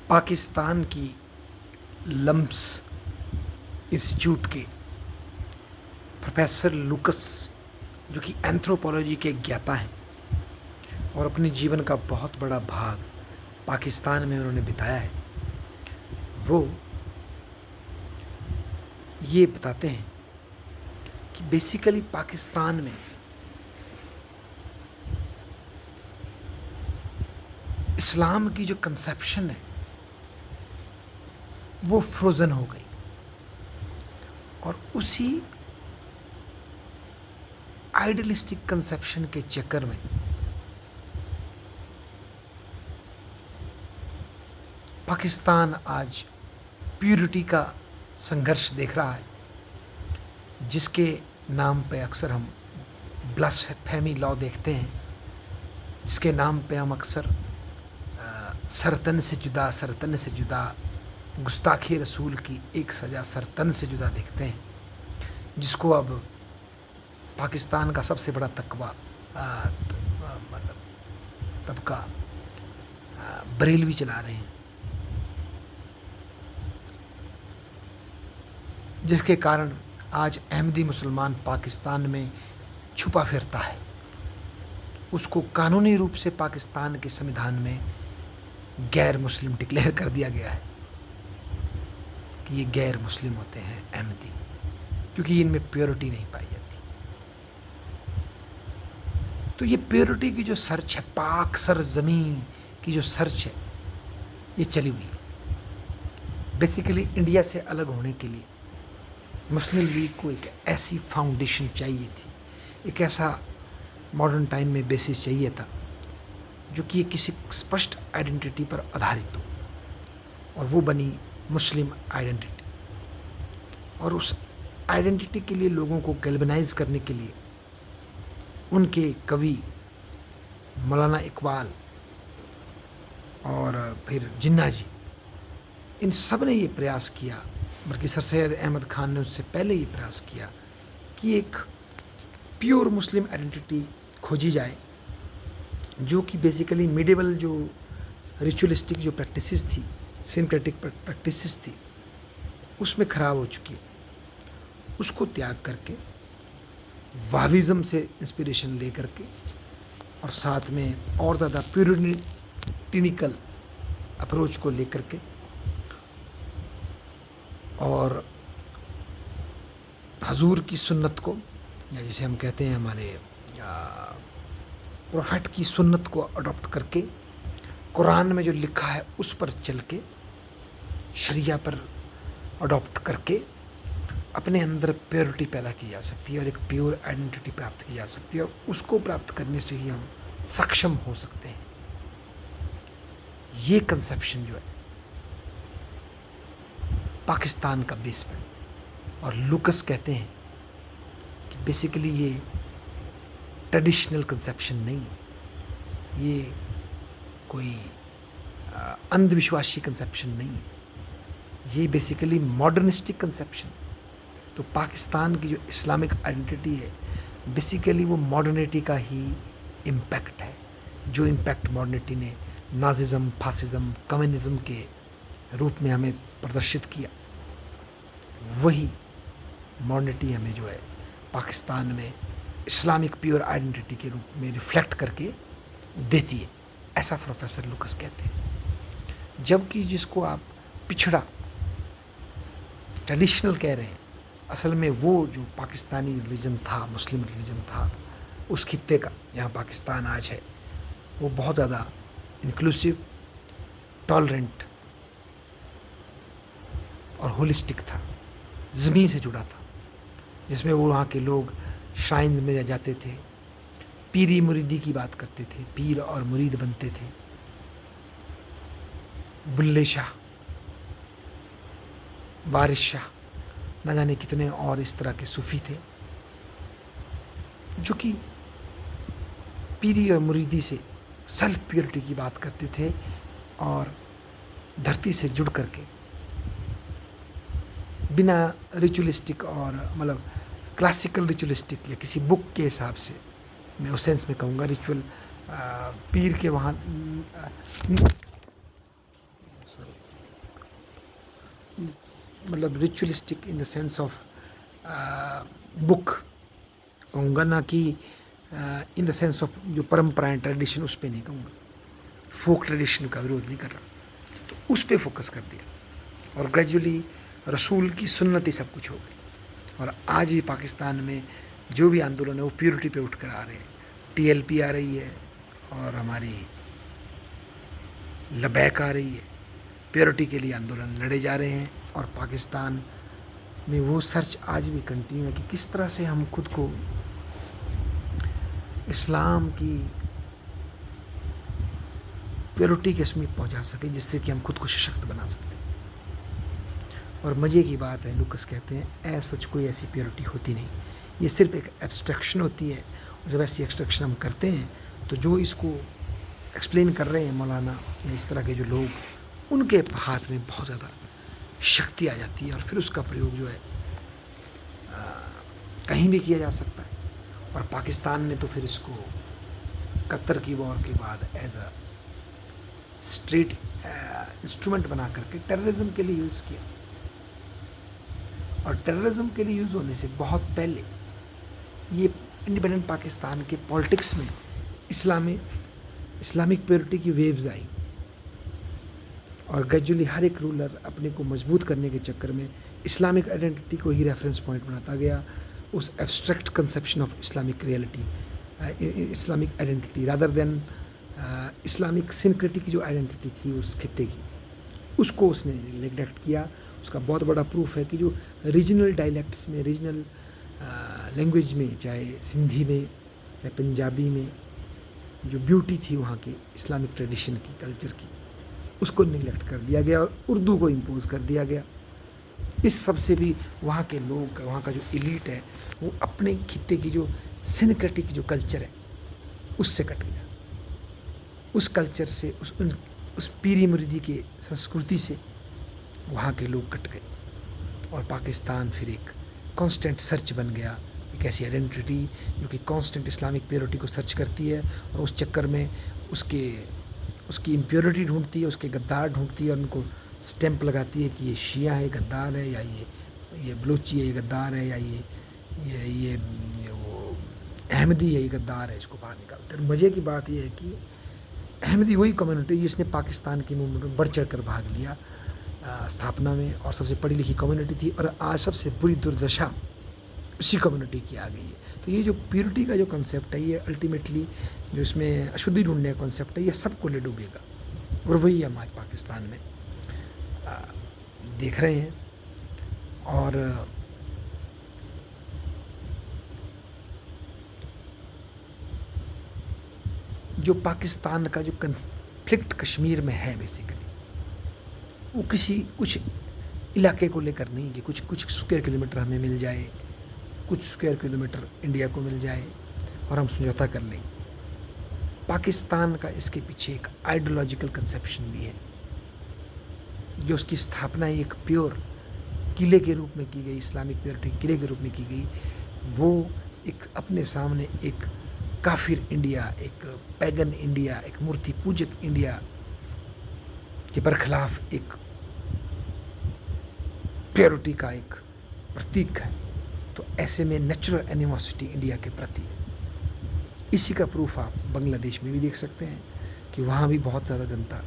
पाकिस्तान की lumps institute के professor Lucas, जो कि एंथ्रोपोलॉजी के ज्ञाता हैं और अपने जीवन का बहुत बड़ा भाग पाकिस्तान में उन्होंने बिताया है, वो ये बताते हैं कि बेसिकली पाकिस्तान में इस्लाम की जो कंसेप्शन है वो फ्रोज़न हो गई और उसी आइडियलिस्टिक कंसेप्शन के चक्कर में पाकिस्तान आज प्यूरिटी का संघर्ष देख रहा है, जिसके नाम पे अक्सर हम ब्लास्फेमी लॉ देखते हैं, जिसके नाम पे हम अक्सर सरतन से जुदा गुस्ताखी रसूल की एक सज़ा सरतन से जुदा देखते हैं, जिसको अब पाकिस्तान का सबसे बड़ा मतलब तबका बरेलवी चला रहे हैं, जिसके कारण आज अहमदी मुसलमान पाकिस्तान में छुपा फिरता है। उसको कानूनी रूप से पाकिस्तान के संविधान में गैर मुस्लिम डिक्लेयर कर दिया गया है कि ये गैर मुस्लिम होते हैं अहमदी, क्योंकि इनमें प्योरिटी नहीं पाई जाती। तो ये प्योरिटी की जो सर्च है, पाक सर ज़मीन की जो सर्च है, ये चली हुई है। बेसिकली इंडिया से अलग होने के लिए मुस्लिम लीग को एक ऐसी फाउंडेशन चाहिए थी, एक ऐसा मॉडर्न टाइम में बेसिस चाहिए था जो कि किसी स्पष्ट आइडेंटिटी पर आधारित हो, और वो बनी मुस्लिम आइडेंटिटी। और उस आइडेंटिटी के लिए लोगों को गैल्वनाइज करने के लिए उनके कवि मौलाना इकबाल और फिर जिन्ना जी, इन सब ने ये प्रयास किया, बल्कि सर सैयद अहमद खान ने उससे पहले ये प्रयास किया कि एक प्योर मुस्लिम आइडेंटिटी खोजी जाए, जो कि बेसिकली मिडेवल जो रिचुअलिस्टिक जो प्रैक्टिसेस थी, सिंक्रेटिक प्रैक्टिसेस थी, उसमें ख़राब हो चुकी है। उसको त्याग करके वाविज़म से इंस्पिरेशन ले करके और साथ में और ज़्यादा प्यूरिटिनिकल अप्रोच को ले करके और हजूर की सुन्नत को, या जिसे हम कहते हैं हमारे प्रोफेट की सुन्नत को अडॉप्ट करके, कुरान में जो लिखा है उस पर चल के, शरिया पर अडॉप्ट करके अपने अंदर प्योरिटी पैदा की जा सकती है और एक प्योर आइडेंटिटी प्राप्त की जा सकती है, और उसको प्राप्त करने से ही हम सक्षम हो सकते हैं। ये कंसेप्शन जो है पाकिस्तान का बेसमेंट, और लुकस कहते हैं कि बेसिकली ये ट्रेडिशनल कंसेप्शन नहीं है, ये कोई अंधविश्वासी कंसेप्शन नहीं है, ये बेसिकली मॉडर्निस्टिक कंसेप्शन। तो पाकिस्तान की जो इस्लामिक आइडेंटिटी है, बेसिकली वो मॉडर्निटी का ही इम्पैक्ट है। जो इम्पैक्ट मॉडर्निटी ने नाजिज़म, फासिज़म, कम्युनिज़म के रूप में हमें प्रदर्शित किया, वही मॉडर्निटी हमें जो है पाकिस्तान में इस्लामिक प्योर आइडेंटिटी के रूप में रिफ्लेक्ट करके देती है, ऐसा प्रोफेसर लुकस कहते हैं। जबकि जिसको आप पिछड़ा ट्रेडिशनल कह रहे हैं, असल में वो जो पाकिस्तानी रिलीजन था, मुस्लिम रिलीजन था, उस खित्ते का, यहाँ पाकिस्तान आज है, वो बहुत ज़्यादा इंक्लूसिव, टॉलरेंट और होलिस्टिक था, ज़मीन से जुड़ा था, जिसमें वो वहाँ के लोग श्राइन्स में जाते थे, पीरी मुरीदी की बात करते थे, पीर और मुरीद बनते थे। बुल्ले शाह, वारिस शाह, न जाने कितने और इस तरह के सूफ़ी थे, जो कि पीरी और मुरीदी से सेल्फ प्योरिटी की बात करते थे और धरती से जुड़ करके बिना रिचुअलिस्टिक और मतलब क्लासिकल रिचुअलिस्टिक या किसी बुक के हिसाब से, मैं उस सेंस में कहूँगा रिचुअल, पीर के वहाँ मतलब ritualistic in the sense of book कहूँगा, ना कि इन द सेंस ऑफ जो परंपराएं ट्रेडिशन, उस पर नहीं कहूँगा, फोक ट्रेडिशन का विरोध नहीं कर रहा। तो उस पर फोकस कर दिया और ग्रेजुअली रसूल की सुन्नत ही सब कुछ हो गई। और आज भी पाकिस्तान में जो भी आंदोलन है वो प्योरिटी पे उठ कर आ रहे हैं। टीएलपी आ रही है और हमारी लबैक आ रही है, प्योरिटी के लिए आंदोलन लड़े जा रहे हैं। और पाकिस्तान में वो सर्च आज भी कंटिन्यू है कि किस तरह से हम खुद को इस्लाम की प्योरिटी के समीप पहुंचा सके, जिससे कि हम खुद को सशक्त बना सकते हैं। और मज़े की बात है, लुकस कहते हैं सच कोई ऐसी प्योरिटी होती नहीं, ये सिर्फ एक एब्स्ट्रैक्शन होती है। और जब ऐसी एब्स्ट्रैक्शन हम करते हैं तो जो इसको एक्सप्लेन कर रहे हैं मौलाना या इस तरह के जो लोग, उनके हाथ में बहुत ज़्यादा शक्ति आ जाती है और फिर उसका प्रयोग जो है कहीं भी किया जा सकता है। और पाकिस्तान ने तो फिर इसको कतर की वॉर के बाद एज अ स्ट्रेट इंस्ट्रूमेंट बना करके टेररिज्म के लिए यूज़ किया। और टेररिज्म के लिए यूज़ होने से बहुत पहले ये इंडिपेंडेंट पाकिस्तान के पॉलिटिक्स में इस्लामिक प्योरिटी की वेव्स आई। और ग्रेजुअली हर एक रूलर अपने को मजबूत करने के चक्कर में इस्लामिक आइडेंटिटी को ही रेफरेंस पॉइंट बनाता गया, उस abstract conception of Islamic reality, Islamic identity rather than Islamic syncretic जो आइडेंटिटी थी उस खित्ते की, उसको उसने नेग्लेक्ट किया। उसका बहुत बड़ा प्रूफ है कि जो रीजनल डायलेक्ट्स में, रीजनल लैंग्वेज में, चाहे सिंधी में, चाहे पंजाबी में, जो ब्यूटी थी वहाँ की इस्लामिक ट्रेडिशन की, कल्चर की, उसको निगलेक्ट कर दिया गया और उर्दू को इम्पोज कर दिया गया। इस सब से भी वहाँ के लोग, वहाँ का जो एलीट है, वो अपने खित्ते की जो सिंक्रेटिक जो कल्चर है उससे कट गया। उस कल्चर से, उस पीरी मुरीदी के संस्कृति से वहाँ के लोग कट गए। और पाकिस्तान फिर एक कांस्टेंट सर्च बन गया, एक ऐसी आइडेंटिटी जो कि कांस्टेंट इस्लामिक प्योरिटी को सर्च करती है और उस चक्कर में उसकी इम्प्योरिटी ढूंढती है, उसके गद्दार ढूंढती है और उनको स्टैंप लगाती है कि ये शिया है, गद्दार है, या ये बलूची है, ये गद्दार है, या ये वो अहमदी है, ये गद्दार है, इसको बाहर निकालते हैं। मज़े की बात यह है कि अहमदी वही कम्युनिटी जिसने पाकिस्तान की मूवमेंट में बढ़ चढ़ कर भाग लिया स्थापना में, और सबसे पढ़ी लिखी कम्युनिटी थी, और आज सबसे बुरी दुर्दशा उसी कम्युनिटी की आ गई है। तो ये जो प्योरिटी का जो कंसेप्ट है, ये अल्टीमेटली जो इसमें अशुद्धि ढूंढने का कंसेप्ट है, ये सबको ले डूबेगा। और वही हम आज पाकिस्तान में देख रहे हैं। और जो पाकिस्तान का जो कन्फ्लिक्ट कश्मीर में है बेसिकली, वो कुछ इलाके को लेकर नहीं कि कुछ स्क्वायर किलोमीटर हमें मिल जाए, कुछ स्क्वायर किलोमीटर इंडिया को मिल जाए और हम समझौता कर लें। पाकिस्तान का इसके पीछे एक आइडियोलॉजिकल कंसेप्शन भी है, जो उसकी स्थापना एक प्योर किले के रूप में की गई, इस्लामिक प्योरिटी किले के रूप में की गई। वो एक अपने सामने एक काफिर इंडिया, एक पैगन इंडिया, एक मूर्ति पूजक इंडिया के बरखिलाफ एक प्योरिटी का एक प्रतीक है। तो ऐसे में नेचुरल एनिमोसिटी इंडिया के प्रति है। इसी का प्रूफ आप बांग्लादेश में भी देख सकते हैं कि वहाँ भी बहुत ज़्यादा जनता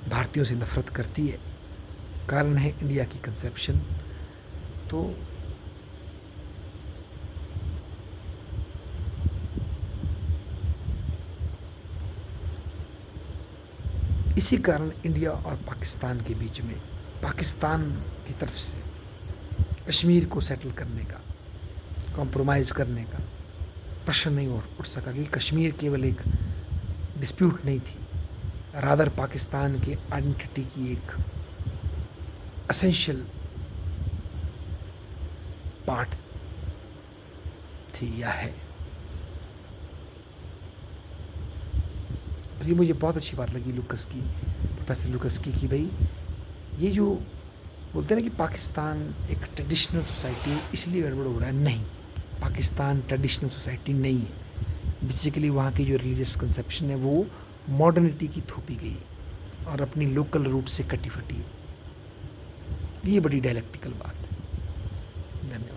भारतीयों से नफरत करती है। कारण है इंडिया की कंसेप्शन। तो इसी कारण इंडिया और पाकिस्तान के बीच में, पाकिस्तान की तरफ से कश्मीर को सेटल करने का, कॉम्प्रोमाइज़ करने का प्रश्न नहीं उठ सका, क्योंकि कश्मीर केवल एक डिस्प्यूट नहीं थी, रादर पाकिस्तान के आइडेंटिटी की एक एसेंशियल पार्ट थी या है। और ये मुझे बहुत अच्छी बात लगी लुकस की, प्रोफेसर लुकस की, कि भाई ये जो बोलते हैं ना कि पाकिस्तान एक ट्रेडिशनल सोसाइटी इसलिए गड़बड़ हो रहा है, नहीं, पाकिस्तान ट्रेडिशनल सोसाइटी नहीं है। बेसिकली वहाँ की जो रिलीजियस कंसेप्शन है वो मॉडर्निटी की थोपी गई और अपनी लोकल रूट से कटी फटी है। ये बड़ी डायलेक्टिकल बात है। धन्यवाद।